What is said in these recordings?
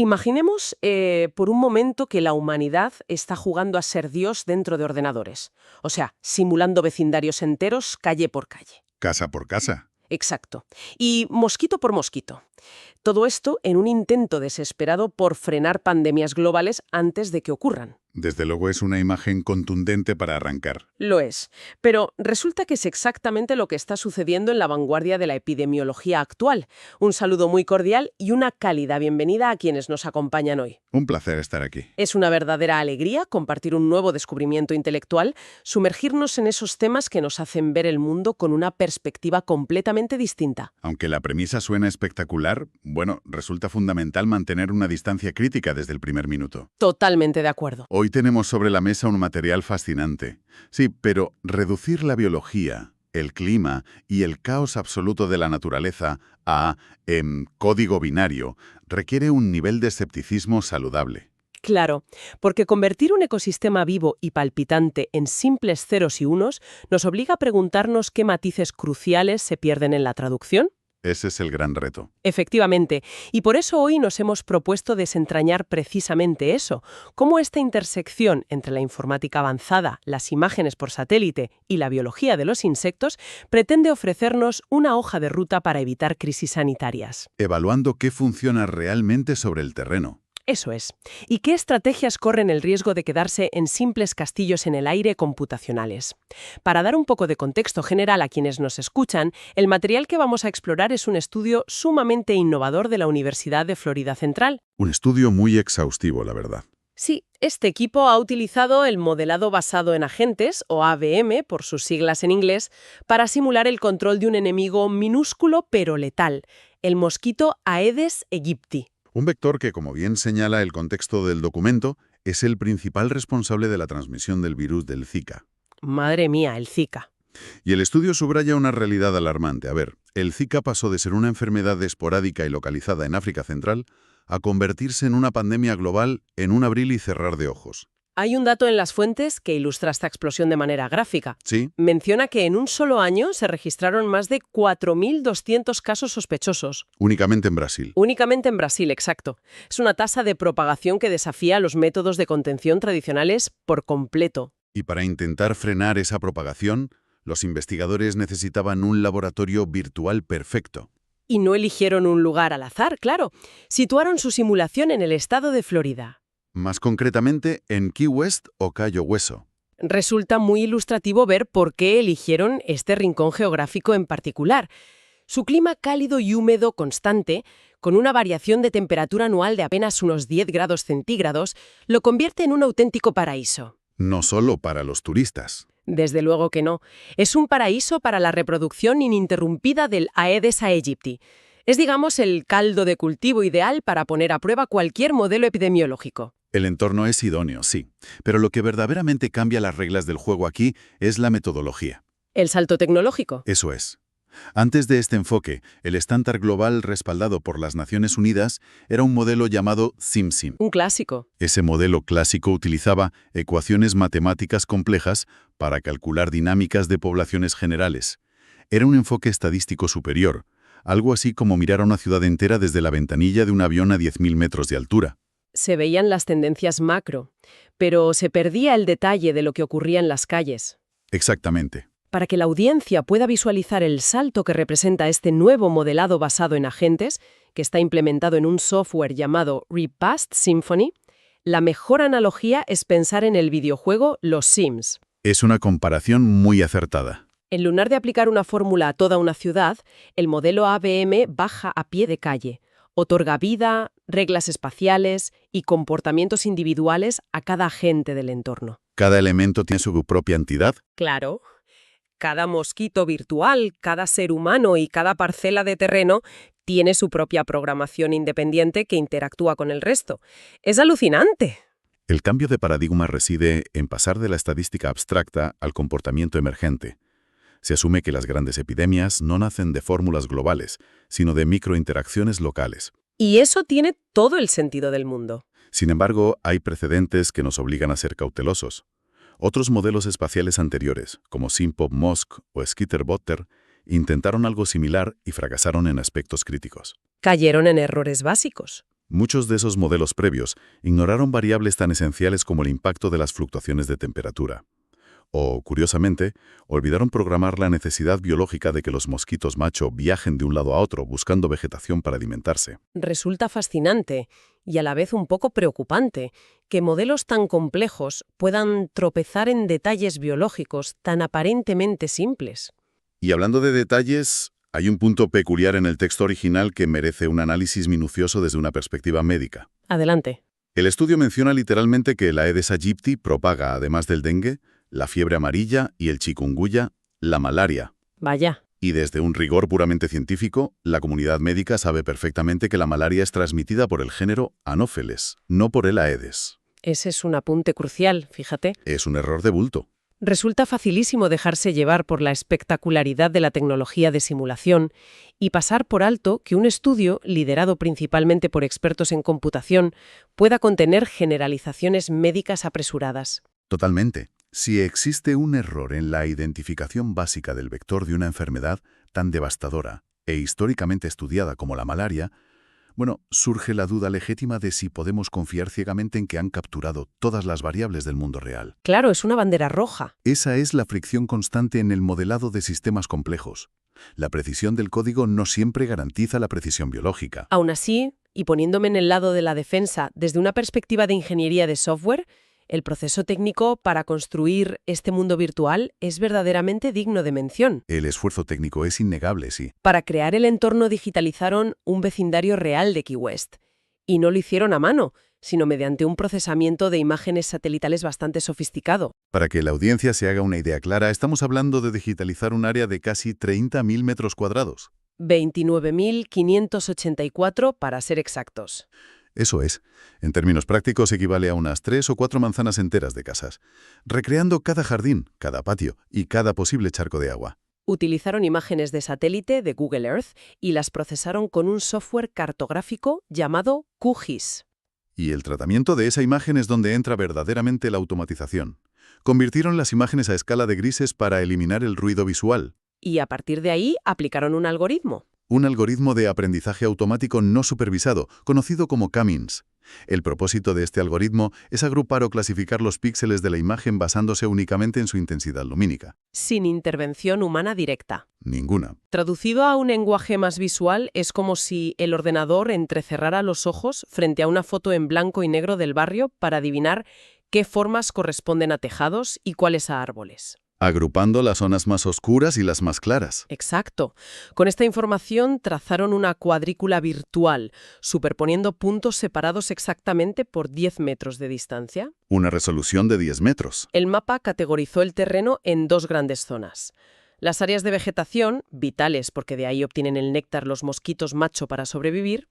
Imaginemos por un momento que la humanidad está jugando a ser Dios dentro de ordenadores. O sea, simulando vecindarios enteros calle por calle. Casa por casa. Exacto. Y mosquito por mosquito. Todo esto en un intento desesperado por frenar pandemias globales antes de que ocurran. Desde luego es una imagen contundente para arrancar. Lo es. Pero resulta que es exactamente lo que está sucediendo en la vanguardia de la epidemiología actual. Un saludo muy cordial y una cálida bienvenida a quienes nos acompañan hoy. Un placer estar aquí. Es una verdadera alegría compartir un nuevo descubrimiento intelectual, sumergirnos en esos temas que nos hacen ver el mundo con una perspectiva completamente distinta. Aunque la premisa suena espectacular, bueno, resulta fundamental mantener una distancia crítica desde el primer minuto. Totalmente de acuerdo. Hoy tenemos sobre la mesa un material fascinante. Sí, pero reducir la biología, el clima y el caos absoluto de la naturaleza a código binario requiere un nivel de escepticismo saludable. Claro, porque convertir un ecosistema vivo y palpitante en simples ceros y unos nos obliga a preguntarnos qué matices cruciales se pierden en la traducción. Ese es el gran reto. Efectivamente, y por eso hoy nos hemos propuesto desentrañar precisamente eso, cómo esta intersección entre la informática avanzada, las imágenes por satélite y la biología de los insectos pretende ofrecernos una hoja de ruta para evitar crisis sanitarias. Evaluando qué funciona realmente sobre el terreno. Eso es. ¿Y qué estrategias corren el riesgo de quedarse en simples castillos en el aire computacionales? Para dar un poco de contexto general a quienes nos escuchan, el material que vamos a explorar es un estudio sumamente innovador de la Universidad de Florida Central. Un estudio muy exhaustivo, la verdad. Sí, este equipo ha utilizado el modelado basado en agentes, o ABM por sus siglas en inglés, para simular el control de un enemigo minúsculo pero letal, el mosquito Aedes aegypti. Un vector que, como bien señala el contexto del documento, es el principal responsable de la transmisión del virus del Zika. Madre mía, el Zika. Y el estudio subraya una realidad alarmante. A ver, el Zika pasó de ser una enfermedad esporádica y localizada en África Central a convertirse en una pandemia global en un abrir y cerrar de ojos. Hay un dato en las fuentes que ilustra esta explosión de manera gráfica. Sí. Menciona que en un solo año se registraron más de 4.200 casos sospechosos. Únicamente en Brasil. Únicamente en Brasil, exacto. Es una tasa de propagación que desafía los métodos de contención tradicionales por completo. Y para intentar frenar esa propagación, los investigadores necesitaban un laboratorio virtual perfecto. Y no eligieron un lugar al azar, claro. Situaron su simulación en el estado de Florida. Más concretamente, en Key West o Cayo Hueso. Resulta muy ilustrativo ver por qué eligieron este rincón geográfico en particular. Su clima cálido y húmedo constante, con una variación de temperatura anual de apenas unos 10 grados centígrados, lo convierte en un auténtico paraíso. No solo para los turistas. Desde luego que no. Es un paraíso para la reproducción ininterrumpida del Aedes aegypti. Es, digamos, el caldo de cultivo ideal para poner a prueba cualquier modelo epidemiológico. El entorno es idóneo, sí, pero lo que verdaderamente cambia las reglas del juego aquí es la metodología. ¿El salto tecnológico? Eso es. Antes de este enfoque, el estándar global respaldado por las Naciones Unidas era un modelo llamado SimSim. Un clásico. Ese modelo clásico utilizaba ecuaciones matemáticas complejas para calcular dinámicas de poblaciones generales. Era un enfoque estadístico superior, algo así como mirar a una ciudad entera desde la ventanilla de un avión a 10.000 metros de altura. Se veían las tendencias macro, pero se perdía el detalle de lo que ocurría en las calles. Exactamente. Para que la audiencia pueda visualizar el salto que representa este nuevo modelado basado en agentes, que está implementado en un software llamado Repast Symphony, la mejor analogía es pensar en el videojuego Los Sims. Es una comparación muy acertada. En lugar de aplicar una fórmula a toda una ciudad, el modelo ABM baja a pie de calle. Otorga vida, reglas espaciales y comportamientos individuales a cada agente del entorno. ¿Cada elemento tiene su propia entidad? Claro. Cada mosquito virtual, cada ser humano y cada parcela de terreno tiene su propia programación independiente que interactúa con el resto. ¡Es alucinante! El cambio de paradigma reside en pasar de la estadística abstracta al comportamiento emergente. Se asume que las grandes epidemias no nacen de fórmulas globales, sino de microinteracciones locales. Y eso tiene todo el sentido del mundo. Sin embargo, hay precedentes que nos obligan a ser cautelosos. Otros modelos espaciales anteriores, como SimPop-MOSC o Skitter-Botter, intentaron algo similar y fracasaron en aspectos críticos. Cayeron en errores básicos. Muchos de esos modelos previos ignoraron variables tan esenciales como el impacto de las fluctuaciones de temperatura. O, curiosamente, olvidaron programar la necesidad biológica de que los mosquitos macho viajen de un lado a otro buscando vegetación para alimentarse. Resulta fascinante y a la vez un poco preocupante que modelos tan complejos puedan tropezar en detalles biológicos tan aparentemente simples. Y hablando de detalles, hay un punto peculiar en el texto original que merece un análisis minucioso desde una perspectiva médica. Adelante. El estudio menciona literalmente que la Aedes aegypti propaga, además del dengue, la fiebre amarilla y el chikungunya, la malaria. Vaya. Y desde un rigor puramente científico, la comunidad médica sabe perfectamente que la malaria es transmitida por el género Anopheles, no por el Aedes. Ese es un apunte crucial, fíjate. Es un error de bulto. Resulta facilísimo dejarse llevar por la espectacularidad de la tecnología de simulación y pasar por alto que un estudio, liderado principalmente por expertos en computación, pueda contener generalizaciones médicas apresuradas. Totalmente. Si existe un error en la identificación básica del vector de una enfermedad tan devastadora e históricamente estudiada como la malaria, surge la duda legítima de si podemos confiar ciegamente en que han capturado todas las variables del mundo real. Claro, es una bandera roja. Esa es la fricción constante en el modelado de sistemas complejos. La precisión del código no siempre garantiza la precisión biológica. Aún así, y poniéndome en el lado de la defensa desde una perspectiva de ingeniería de software, el proceso técnico para construir este mundo virtual es verdaderamente digno de mención. El esfuerzo técnico es innegable, sí. Para crear el entorno digitalizaron un vecindario real de Key West. Y no lo hicieron a mano, sino mediante un procesamiento de imágenes satelitales bastante sofisticado. Para que la audiencia se haga una idea clara, estamos hablando de digitalizar un área de casi 30.000 metros cuadrados. 29.584 para ser exactos. Eso es. En términos prácticos equivale a unas 3 o 4 manzanas enteras de casas, recreando cada jardín, cada patio y cada posible charco de agua. Utilizaron imágenes de satélite de Google Earth y las procesaron con un software cartográfico llamado QGIS. Y el tratamiento de esa imagen es donde entra verdaderamente la automatización. Convirtieron las imágenes a escala de grises para eliminar el ruido visual. Y a partir de ahí aplicaron un algoritmo. Un algoritmo de aprendizaje automático no supervisado, conocido como K-means. El propósito de este algoritmo es agrupar o clasificar los píxeles de la imagen basándose únicamente en su intensidad lumínica. Sin intervención humana directa. Ninguna. Traducido a un lenguaje más visual, es como si el ordenador entrecerrara los ojos frente a una foto en blanco y negro del barrio para adivinar qué formas corresponden a tejados y cuáles a árboles. Agrupando las zonas más oscuras y las más claras. Exacto. Con esta información trazaron una cuadrícula virtual, superponiendo puntos separados exactamente por 10 metros de distancia. Una resolución de 10 metros. El mapa categorizó el terreno en dos grandes zonas. Las áreas de vegetación, vitales porque de ahí obtienen el néctar los mosquitos macho para sobrevivir,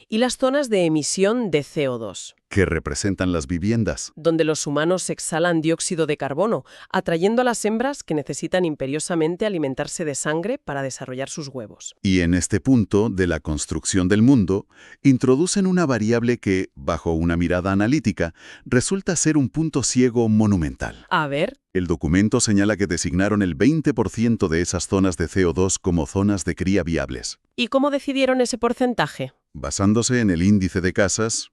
y las zonas de emisión de CO2. Que representan las viviendas. Donde los humanos exhalan dióxido de carbono, atrayendo a las hembras que necesitan imperiosamente alimentarse de sangre para desarrollar sus huevos. Y en este punto de la construcción del mundo, introducen una variable que, bajo una mirada analítica, resulta ser un punto ciego monumental. A ver. El documento señala que designaron el 20% de esas zonas de CO2 como zonas de cría viables. ¿Y cómo decidieron ese porcentaje? Basándose en el índice de casas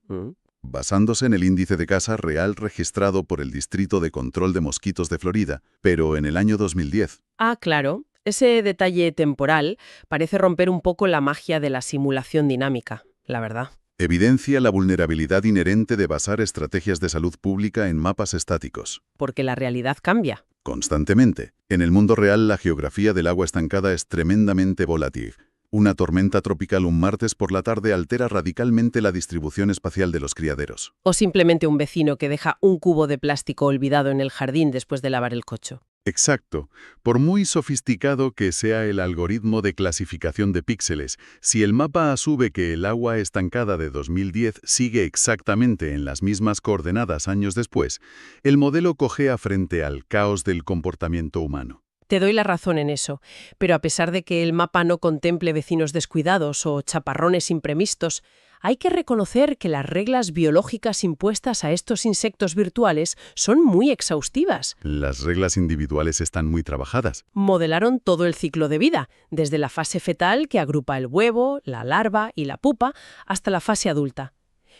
real registrado por el Distrito de Control de Mosquitos de Florida, pero en el año 2010. Ah, claro. Ese detalle temporal parece romper un poco la magia de la simulación dinámica, la verdad. Evidencia la vulnerabilidad inherente de basar estrategias de salud pública en mapas estáticos. Porque la realidad cambia. Constantemente. En el mundo real, la geografía del agua estancada es tremendamente volátil. Una tormenta tropical un martes por la tarde altera radicalmente la distribución espacial de los criaderos. O simplemente un vecino que deja un cubo de plástico olvidado en el jardín después de lavar el coche. Exacto. Por muy sofisticado que sea el algoritmo de clasificación de píxeles, si el mapa asume que el agua estancada de 2010 sigue exactamente en las mismas coordenadas años después, el modelo cojea frente al caos del comportamiento humano. Te doy la razón en eso, pero a pesar de que el mapa no contemple vecinos descuidados o chaparrones imprevistos, hay que reconocer que las reglas biológicas impuestas a estos insectos virtuales son muy exhaustivas. Las reglas individuales están muy trabajadas. Modelaron todo el ciclo de vida, desde la fase fetal que agrupa el huevo, la larva y la pupa, hasta la fase adulta.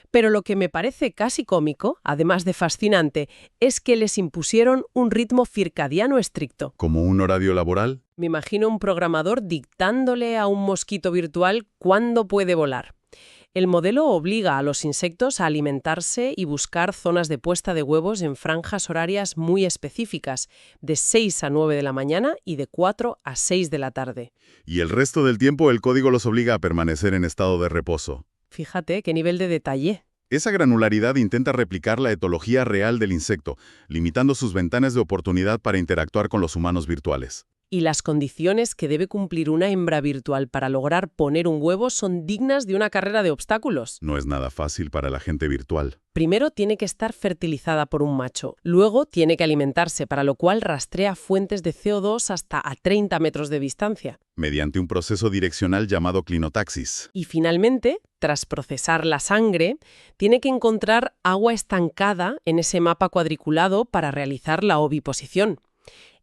Pero lo que me parece casi cómico, además de fascinante, es que les impusieron un ritmo circadiano estricto. ¿Como un horario laboral? Me imagino un programador dictándole a un mosquito virtual cuándo puede volar. El modelo obliga a los insectos a alimentarse y buscar zonas de puesta de huevos en franjas horarias muy específicas, de 6 a 9 de la mañana y de 4 a 6 de la tarde. Y el resto del tiempo el código los obliga a permanecer en estado de reposo. Fíjate qué nivel de detalle. Esa granularidad intenta replicar la etología real del insecto, limitando sus ventanas de oportunidad para interactuar con los humanos virtuales. Y las condiciones que debe cumplir una hembra virtual para lograr poner un huevo son dignas de una carrera de obstáculos. No es nada fácil para la gente virtual. Primero tiene que estar fertilizada por un macho, luego tiene que alimentarse, para lo cual rastrea fuentes de CO2 hasta a 30 metros de distancia. Mediante un proceso direccional llamado clinotaxis. Y finalmente, tras procesar la sangre, tiene que encontrar agua estancada en ese mapa cuadriculado para realizar la oviposición.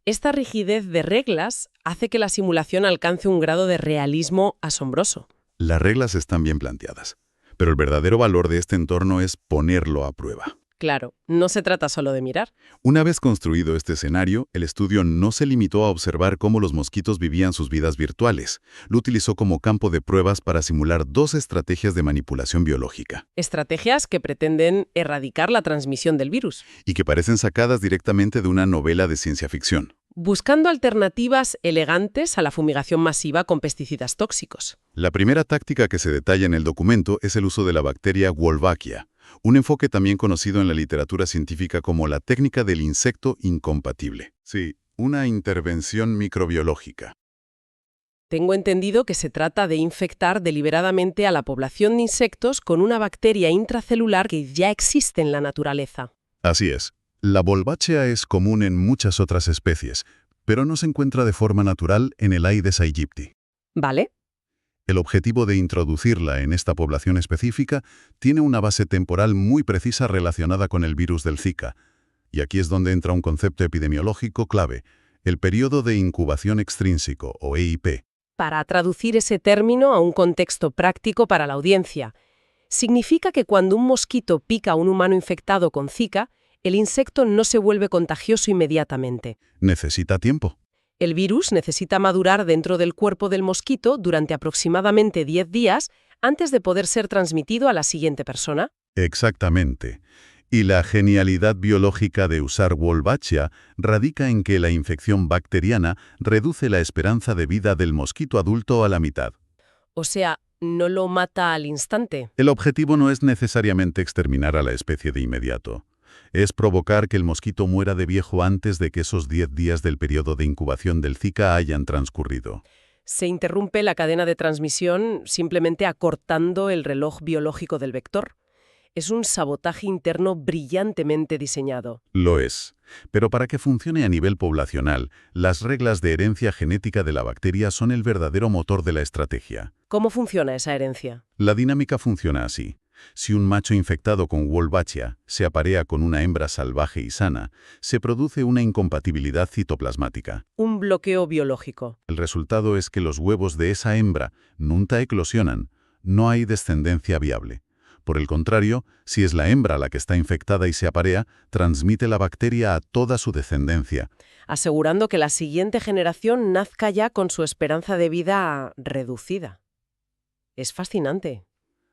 Esta rigidez de reglas hace que la simulación alcance un grado de realismo asombroso. Las reglas están bien planteadas, pero el verdadero valor de este entorno es ponerlo a prueba. Claro, no se trata solo de mirar. Una vez construido este escenario, el estudio no se limitó a observar cómo los mosquitos vivían sus vidas virtuales. Lo utilizó como campo de pruebas para simular 2 estrategias de manipulación biológica. Estrategias que pretenden erradicar la transmisión del virus. Y que parecen sacadas directamente de una novela de ciencia ficción. Buscando alternativas elegantes a la fumigación masiva con pesticidas tóxicos. La primera táctica que se detalla en el documento es el uso de la bacteria Wolbachia, un enfoque también conocido en la literatura científica como la técnica del insecto incompatible. Sí, una intervención microbiológica. Tengo entendido que se trata de infectar deliberadamente a la población de insectos con una bacteria intracelular que ya existe en la naturaleza. Así es. La Wolbachia es común en muchas otras especies, pero no se encuentra de forma natural en el Aedes aegypti. ¿Vale? El objetivo de introducirla en esta población específica tiene una base temporal muy precisa relacionada con el virus del Zika. Y aquí es donde entra un concepto epidemiológico clave, el periodo de incubación extrínseco, o EIP. Para traducir ese término a un contexto práctico para la audiencia, significa que cuando un mosquito pica a un humano infectado con Zika, el insecto no se vuelve contagioso inmediatamente. Necesita tiempo. El virus necesita madurar dentro del cuerpo del mosquito durante aproximadamente 10 días antes de poder ser transmitido a la siguiente persona. Exactamente. Y la genialidad biológica de usar Wolbachia radica en que la infección bacteriana reduce la esperanza de vida del mosquito adulto a la mitad. O sea, no lo mata al instante. El objetivo no es necesariamente exterminar a la especie de inmediato. Es provocar que el mosquito muera de viejo antes de que esos 10 días del periodo de incubación del Zika hayan transcurrido. Se interrumpe la cadena de transmisión simplemente acortando el reloj biológico del vector. Es un sabotaje interno brillantemente diseñado. Lo es. Pero para que funcione a nivel poblacional, las reglas de herencia genética de la bacteria son el verdadero motor de la estrategia. ¿Cómo funciona esa herencia? La dinámica funciona así. Si un macho infectado con Wolbachia se aparea con una hembra salvaje y sana, se produce una incompatibilidad citoplasmática. Un bloqueo biológico. El resultado es que los huevos de esa hembra nunca eclosionan, no hay descendencia viable. Por el contrario, si es la hembra la que está infectada y se aparea, transmite la bacteria a toda su descendencia, asegurando que la siguiente generación nazca ya con su esperanza de vida reducida. Es fascinante.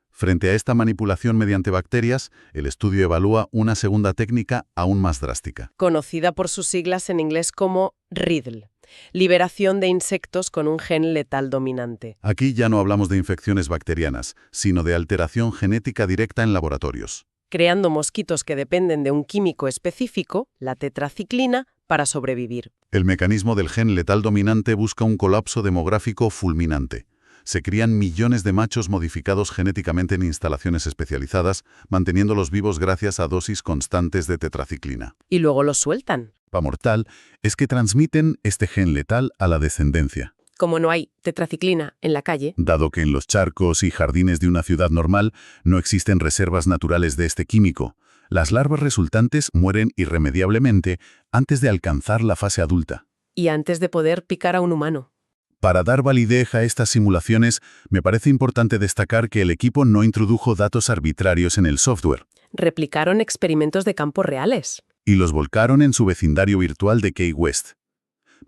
Frente a esta manipulación mediante bacterias, el estudio evalúa una segunda técnica aún más drástica. Conocida por sus siglas en inglés como RIDL, liberación de insectos con un gen letal dominante. Aquí ya no hablamos de infecciones bacterianas, sino de alteración genética directa en laboratorios. Creando mosquitos que dependen de un químico específico, la tetraciclina, para sobrevivir. El mecanismo del gen letal dominante busca un colapso demográfico fulminante. Se crían millones de machos modificados genéticamente en instalaciones especializadas, manteniéndolos vivos gracias a dosis constantes de tetraciclina. Y luego los sueltan. La mortal es que transmiten este gen letal a la descendencia. Como no hay tetraciclina en la calle, Dado que en los charcos y jardines de una ciudad normal no existen reservas naturales de este químico, las larvas resultantes mueren irremediablemente antes de alcanzar la fase adulta. y antes de poder picar a un humano. Para dar validez a estas simulaciones, me parece importante destacar que el equipo no introdujo datos arbitrarios en el software Replicaron experimentos de campo reales. y los volcaron en su vecindario virtual de Key West.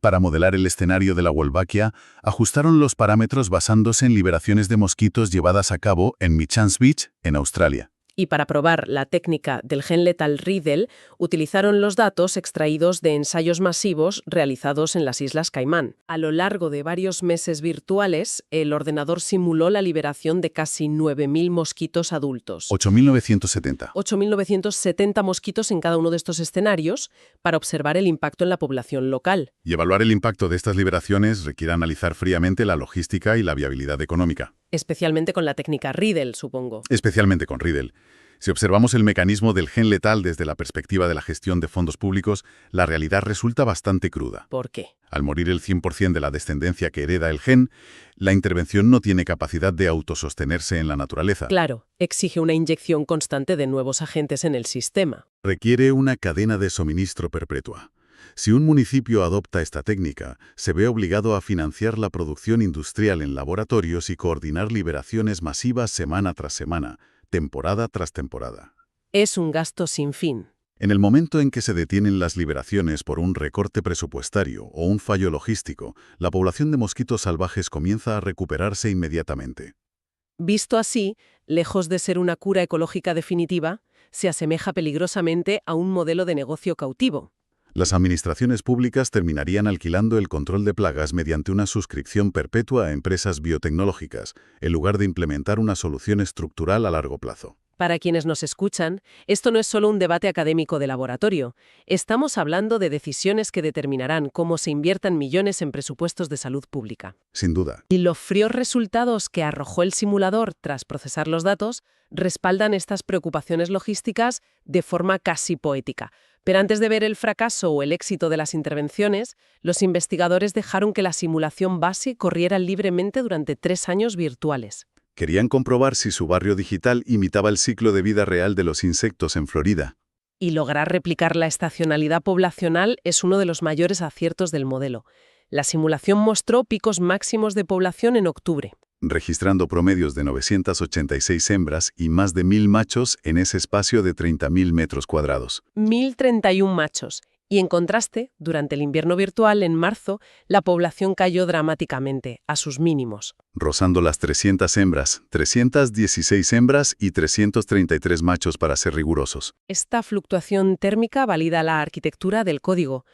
Para modelar el escenario de la Wolbachia, ajustaron los parámetros basándose en liberaciones de mosquitos llevadas a cabo en Michans Beach, en Australia. Y para probar la técnica del gen letal Riddle, utilizaron los datos extraídos de ensayos masivos realizados en las Islas Caimán. A lo largo de varios meses virtuales, el ordenador simuló la liberación de casi 9.000 mosquitos adultos. 8.970. 8.970 mosquitos en cada uno de estos escenarios para observar el impacto en la población local. Y evaluar el impacto de estas liberaciones requiere analizar fríamente la logística y la viabilidad económica. Especialmente con la técnica Riddle, supongo. Especialmente con Riddle. Si observamos el mecanismo del gen letal desde la perspectiva de la gestión de fondos públicos, la realidad resulta bastante cruda. ¿Por qué? Al morir el 100% de la descendencia que hereda el gen, la intervención no tiene capacidad de autosostenerse en la naturaleza. Claro, exige una inyección constante de nuevos agentes en el sistema. Requiere una cadena de suministro perpetua. Si un municipio adopta esta técnica, se ve obligado a financiar la producción industrial en laboratorios y coordinar liberaciones masivas semana tras semana, temporada tras temporada. Es un gasto sin fin. En el momento en que se detienen las liberaciones por un recorte presupuestario o un fallo logístico, la población de mosquitos salvajes comienza a recuperarse inmediatamente. Visto así, lejos de ser una cura ecológica definitiva, se asemeja peligrosamente a un modelo de negocio cautivo. Las administraciones públicas terminarían alquilando el control de plagas mediante una suscripción perpetua a empresas biotecnológicas, en lugar de implementar una solución estructural a largo plazo. Para quienes nos escuchan, esto no es solo un debate académico de laboratorio. Estamos hablando de decisiones que determinarán cómo se inviertan millones en presupuestos de salud pública. Sin duda. Y los fríos resultados que arrojó el simulador tras procesar los datos respaldan estas preocupaciones logísticas de forma casi poética. Pero antes de ver el fracaso o el éxito de las intervenciones, los investigadores dejaron que la simulación base corriera libremente durante 3 años virtuales. Querían comprobar si su barrio digital imitaba el ciclo de vida real de los insectos en Florida. Y lograr replicar la estacionalidad poblacional es uno de los mayores aciertos del modelo. La simulación mostró picos máximos de población en octubre, registrando promedios de 986 hembras y más de 1.000 machos en ese espacio de 30.000 metros cuadrados. 1.031 machos. Y en contraste, durante el invierno virtual, en marzo, la población cayó dramáticamente, a sus mínimos. Rozando las 300 hembras, 316 hembras y 333 machos para ser rigurosos. Esta fluctuación térmica valida la arquitectura del código.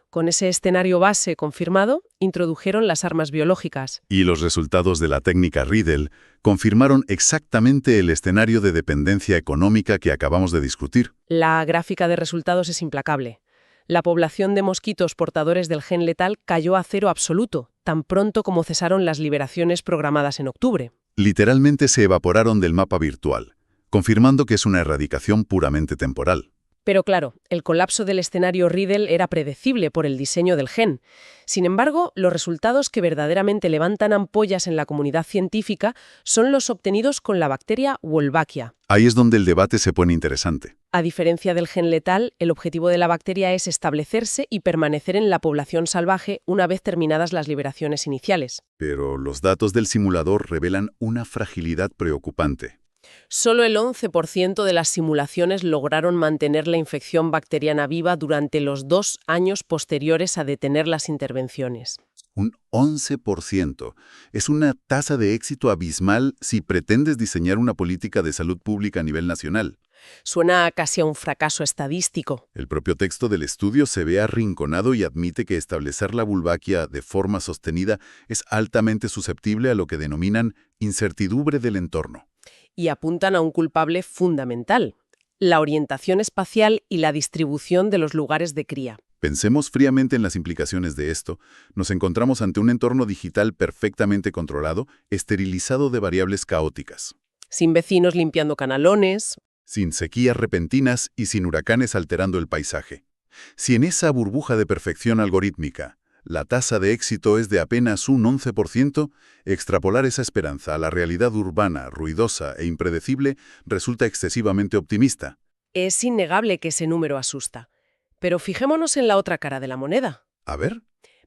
Con ese escenario base confirmado, introdujeron las armas biológicas. Y los resultados de la técnica Riddle confirmaron exactamente el escenario de dependencia económica que acabamos de discutir. La gráfica de resultados es implacable. La población de mosquitos portadores del gen letal cayó a cero absoluto, tan pronto como cesaron las liberaciones programadas en octubre. Literalmente se evaporaron del mapa virtual, confirmando que es una erradicación puramente temporal. Pero claro, el colapso del escenario Riddle era predecible por el diseño del gen. Sin embargo, los resultados que verdaderamente levantan ampollas en la comunidad científica son los obtenidos con la bacteria Wolbachia. Ahí es donde el debate se pone interesante. A diferencia del gen letal, el objetivo de la bacteria es establecerse y permanecer en la población salvaje una vez terminadas las liberaciones iniciales. Pero los datos del simulador revelan una fragilidad preocupante. Solo el 11% de las simulaciones lograron mantener la infección bacteriana viva durante los 2 años posteriores a detener las intervenciones. Un 11%. Es una tasa de éxito abismal si pretendes diseñar una política de salud pública a nivel nacional. Suena casi a un fracaso estadístico. El propio texto del estudio se ve arrinconado y admite que establecer la Wolbachia de forma sostenida es altamente susceptible a lo que denominan incertidumbre del entorno. Y apuntan a un culpable fundamental: la orientación espacial y la distribución de los lugares de cría. Pensemos fríamente en las implicaciones de esto. Nos encontramos ante un entorno digital perfectamente controlado, esterilizado de variables caóticas. Sin vecinos limpiando canalones. Sin sequías repentinas y sin huracanes alterando el paisaje. Si en esa burbuja de perfección algorítmica la tasa de éxito es de apenas un 11%, extrapolar esa esperanza a la realidad urbana, ruidosa e impredecible resulta excesivamente optimista. Es innegable que ese número asusta. Pero fijémonos en la otra cara de la moneda. A ver.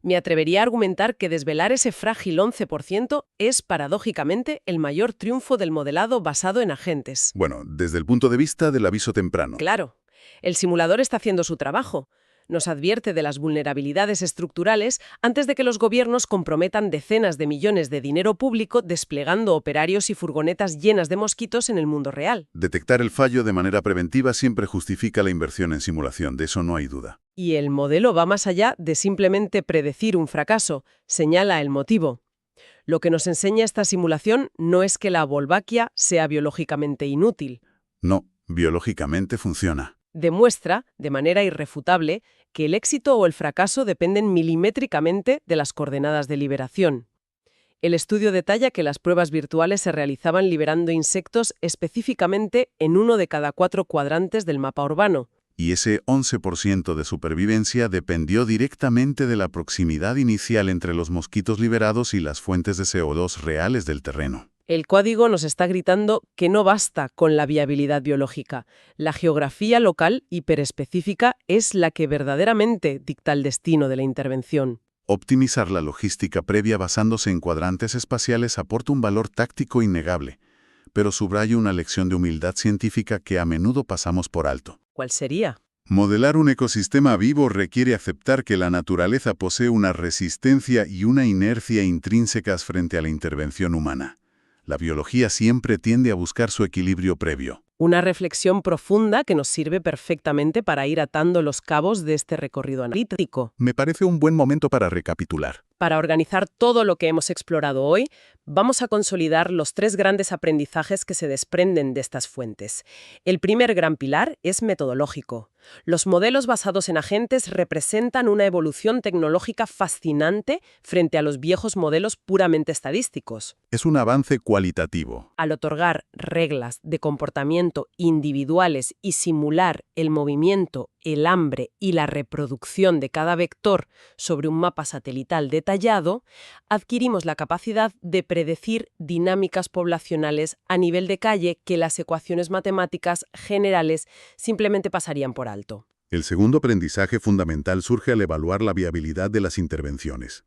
Me atrevería a argumentar que desvelar ese frágil 11% es, paradójicamente, el mayor triunfo del modelado basado en agentes. Bueno, desde el punto de vista del aviso temprano. Claro, el simulador está haciendo su trabajo. Nos advierte de las vulnerabilidades estructurales antes de que los gobiernos comprometan decenas de millones de dinero público desplegando operarios y furgonetas llenas de mosquitos en el mundo real. Detectar el fallo de manera preventiva siempre justifica la inversión en simulación, de eso no hay duda. Y el modelo va más allá de simplemente predecir un fracaso, señala el motivo. Lo que nos enseña esta simulación no es que la Wolbachia sea biológicamente inútil. No, biológicamente funciona. Demuestra, de manera irrefutable, que el éxito o el fracaso dependen milimétricamente de las coordenadas de liberación. El estudio detalla que las pruebas virtuales se realizaban liberando insectos específicamente en 1 de cada 4 cuadrantes del mapa urbano. Y ese 11% de supervivencia dependió directamente de la proximidad inicial entre los mosquitos liberados y las fuentes de CO2 reales del terreno. El código nos está gritando que no basta con la viabilidad biológica. La geografía local hiperespecífica es la que verdaderamente dicta el destino de la intervención. Optimizar la logística previa basándose en cuadrantes espaciales aporta un valor táctico innegable, pero subraya una lección de humildad científica que a menudo pasamos por alto. ¿Cuál sería? Modelar un ecosistema vivo requiere aceptar que la naturaleza posee una resistencia y una inercia intrínsecas frente a la intervención humana. La biología siempre tiende a buscar su equilibrio previo. Una reflexión profunda que nos sirve perfectamente para ir atando los cabos de este recorrido analítico. Me parece un buen momento para recapitular. Para organizar todo lo que hemos explorado hoy, vamos a consolidar los 3 grandes aprendizajes que se desprenden de estas fuentes. El primer gran pilar es metodológico. Los modelos basados en agentes representan una evolución tecnológica fascinante frente a los viejos modelos puramente estadísticos. Es un avance cualitativo. Al otorgar reglas de comportamiento individuales y simular el movimiento, el hambre y la reproducción de cada vector sobre un mapa satelital detallado, adquirimos la capacidad de predecir dinámicas poblacionales a nivel de calle que las ecuaciones matemáticas generales simplemente pasarían por alto. El segundo aprendizaje fundamental surge al evaluar la viabilidad de las intervenciones.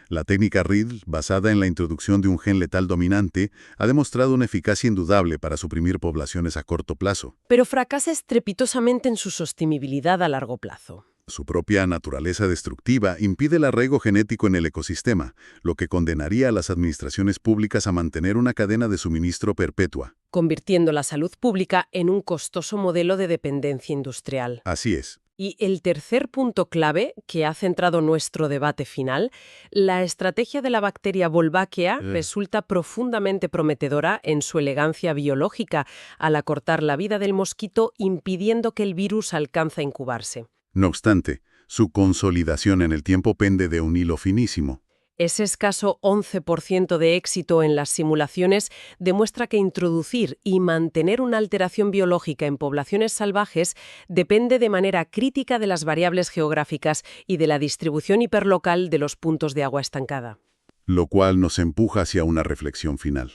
La técnica RID, basada en la introducción de un gen letal dominante, ha demostrado una eficacia indudable para suprimir poblaciones a corto plazo. Pero fracasa estrepitosamente en su sostenibilidad a largo plazo. Su propia naturaleza destructiva impide el arraigo genético en el ecosistema, lo que condenaría a las administraciones públicas a mantener una cadena de suministro perpetua. Convirtiendo la salud pública en un costoso modelo de dependencia industrial. Así es. Y el tercer punto clave que ha centrado nuestro debate final, la estrategia de la bacteria Wolbachia resulta profundamente prometedora en su elegancia biológica al acortar la vida del mosquito impidiendo que el virus alcance a incubarse. No obstante, su consolidación en el tiempo pende de un hilo finísimo. Ese escaso 11% de éxito en las simulaciones demuestra que introducir y mantener una alteración biológica en poblaciones salvajes depende de manera crítica de las variables geográficas y de la distribución hiperlocal de los puntos de agua estancada. Lo cual nos empuja hacia una reflexión final.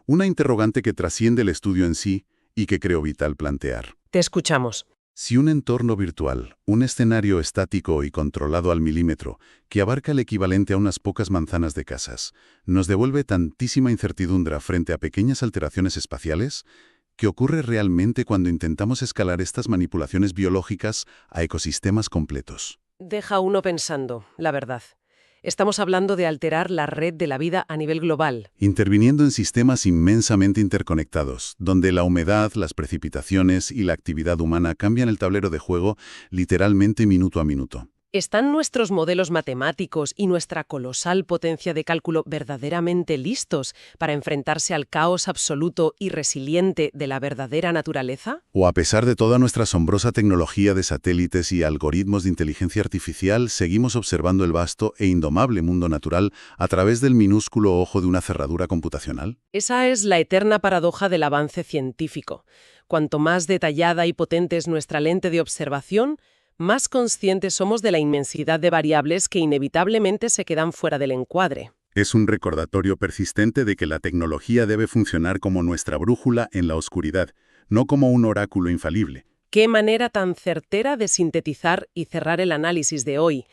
Una interrogante que trasciende el estudio en sí y que creo vital plantear. Te escuchamos. Si un entorno virtual, un escenario estático y controlado al milímetro, que abarca el equivalente a unas pocas manzanas de casas, nos devuelve tantísima incertidumbre frente a pequeñas alteraciones espaciales, ¿qué ocurre realmente cuando intentamos escalar estas manipulaciones biológicas a ecosistemas completos? Deja uno pensando, la verdad. Estamos hablando de alterar la red de la vida a nivel global. Interviniendo en sistemas inmensamente interconectados, donde la humedad, las precipitaciones y la actividad humana cambian el tablero de juego literalmente minuto a minuto. ¿Están nuestros modelos matemáticos y nuestra colosal potencia de cálculo verdaderamente listos para enfrentarse al caos absoluto y resiliente de la verdadera naturaleza? ¿O a pesar de toda nuestra asombrosa tecnología de satélites y algoritmos de inteligencia artificial, seguimos observando el vasto e indomable mundo natural a través del minúsculo ojo de una cerradura computacional? Esa es la eterna paradoja del avance científico. Cuanto más detallada y potente es nuestra lente de observación, más conscientes somos de la inmensidad de variables que inevitablemente se quedan fuera del encuadre. Es un recordatorio persistente de que la tecnología debe funcionar como nuestra brújula en la oscuridad, no como un oráculo infalible. Qué manera tan certera de sintetizar y cerrar el análisis de hoy.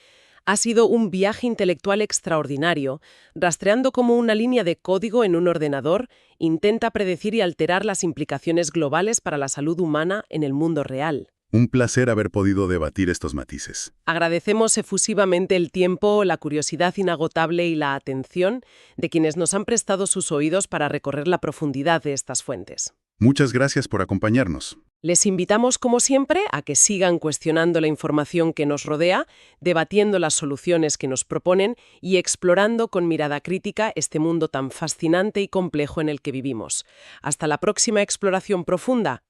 Ha sido un viaje intelectual extraordinario, rastreando cómo una línea de código en un ordenador intenta predecir y alterar las implicaciones globales para la salud humana en el mundo real. Un placer haber podido debatir estos matices. Agradecemos efusivamente el tiempo, la curiosidad inagotable y la atención de quienes nos han prestado sus oídos para recorrer la profundidad de estas fuentes. Muchas gracias por acompañarnos. Les invitamos, como siempre, a que sigan cuestionando la información que nos rodea, debatiendo las soluciones que nos proponen y explorando con mirada crítica este mundo tan fascinante y complejo en el que vivimos. Hasta la próxima exploración profunda.